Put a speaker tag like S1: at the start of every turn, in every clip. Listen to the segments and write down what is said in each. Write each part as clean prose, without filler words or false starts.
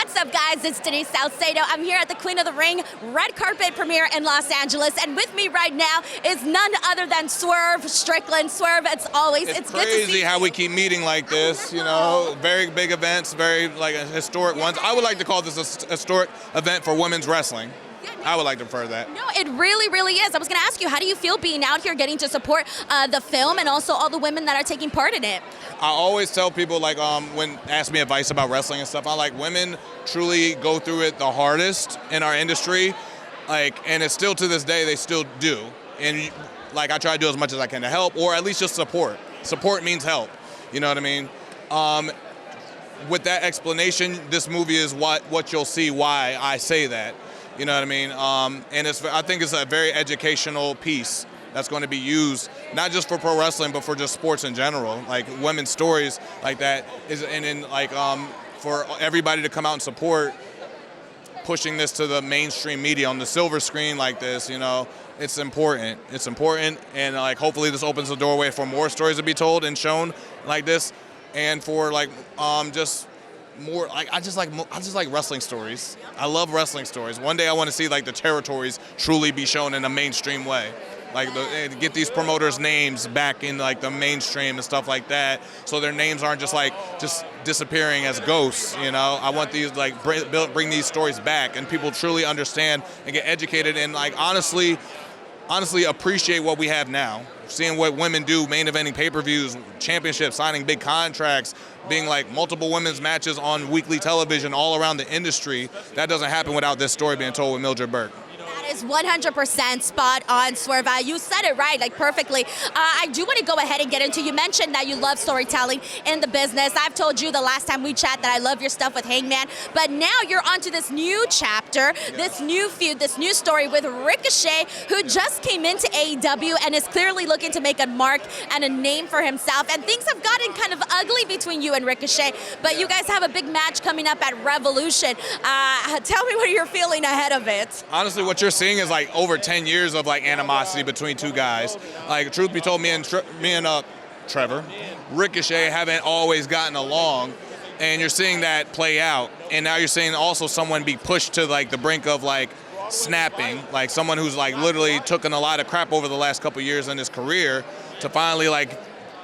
S1: What's up, guys? It's Denise Salcedo. I'm here at the Queen of the Ring red carpet premiere in Los Angeles, and with me right now is none other than Swerve Strickland. Swerve, it's
S2: It's
S1: good to see
S2: crazy how we keep meeting like this, you know, very big events, very like historic ones. I would like to call this a historic event for women's wrestling. I would like to prefer that.
S1: No, it really, really is. I was going to ask you, how do you feel being out here getting to support the film and also all the women that are taking part in it?
S2: I always tell people, like, when ask me advice about wrestling and stuff, I like women truly go through it the hardest in our industry, like, and it's still to this day they still do. And like I try to do as much as I can to help, or at least just support. Support means help. You know what I mean? With that explanation, this movie is what you'll see why I say that. You know what I mean? And I think it's a very educational piece that's going to be used, not just for pro wrestling, but for just sports in general. Like women's stories like that and then like for everybody to come out and support pushing this to the mainstream media on the silver screen like this, you know, it's important. It's important, and like hopefully this opens the doorway for more stories to be told and shown like this, and for like just more like I just like wrestling stories. I love wrestling stories. One day I want to see like the territories truly be shown in a mainstream way, like get these promoters' names back in like the mainstream and stuff like that, so their names aren't just disappearing as ghosts. You know, I want these like bring these stories back, and people truly understand and get educated, and like honestly appreciate what we have now. Seeing what women do, main eventing pay-per-views, championships, signing big contracts, being like multiple women's matches on weekly television all around the industry. That doesn't happen without this story being told with Mildred Burke.
S1: That is 100% spot on, Swerve. You said it right, like perfectly. I do want to go ahead and get into, you mentioned that you love storytelling in the business. I've told you the last time we chat that I love your stuff with Hangman, but now you're onto this new chapter, this new feud, this new story with Ricochet, who just came into AEW and is clearly looking to make a mark and a name for himself. And things have gotten kind of ugly between you and Ricochet, but you guys have a big match coming up at Revolution. Tell me what you're feeling ahead of it.
S2: Honestly, what you're seeing is like over 10 years of like animosity between two guys. Like truth be told, me and Trevor, Ricochet haven't always gotten along, and you're seeing that play out. And now you're seeing also someone be pushed to like the brink of like snapping, like someone who's like literally taken a lot of crap over the last couple years in his career to finally like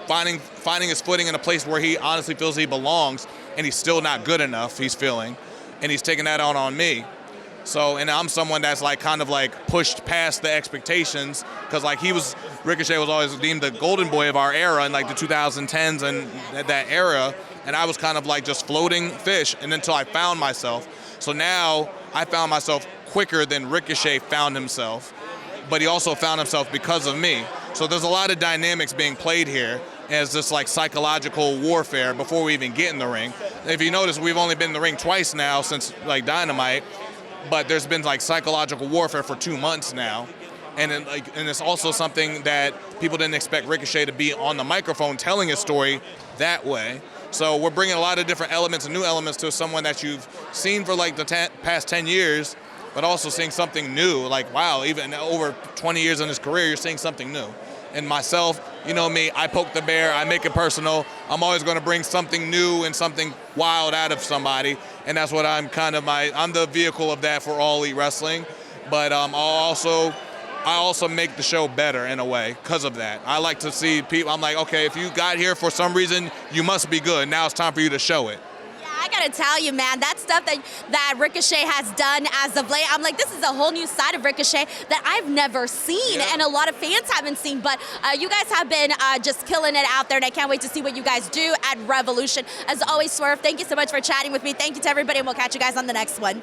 S2: finding his footing in a place where he honestly feels he belongs, and he's still not good enough, he's feeling, and he's taking that out on me. So, and I'm someone that's like kind of like pushed past the expectations, because like Ricochet was always deemed the golden boy of our era in like the 2010s and that era, and I was kind of like just floating fish, and until I found myself. So now I found myself quicker than Ricochet found himself, but he also found himself because of me. So there's a lot of dynamics being played here as this like psychological warfare before we even get in the ring. If you notice, we've only been in the ring twice now since like Dynamite, but there's been like psychological warfare for 2 months now, and it's also something that people didn't expect Ricochet to be on the microphone telling his story that way. So we're bringing a lot of different elements and new elements to someone that you've seen for like the past 10 years, but also seeing something new. Like, wow, even over 20 years in his career, you're seeing something new. And myself, you know me, I poke the bear, I make it personal. I'm always going to bring something new and something wild out of somebody, and that's what I'm the vehicle of that for All Elite Wrestling. But I also make the show better in a way because of that. I like to see people, I'm like, okay, if you got here for some reason, you must be good. Now it's time for you to show it.
S1: I gotta tell you, man, that stuff that Ricochet has done as of late, I'm like, this is a whole new side of Ricochet that I've never seen, and a lot of fans haven't seen, but you guys have been just killing it out there, and I can't wait to see what you guys do at Revolution. As always, Swerve, thank you so much for chatting with me. Thank you to everybody, and we'll catch you guys on the next one.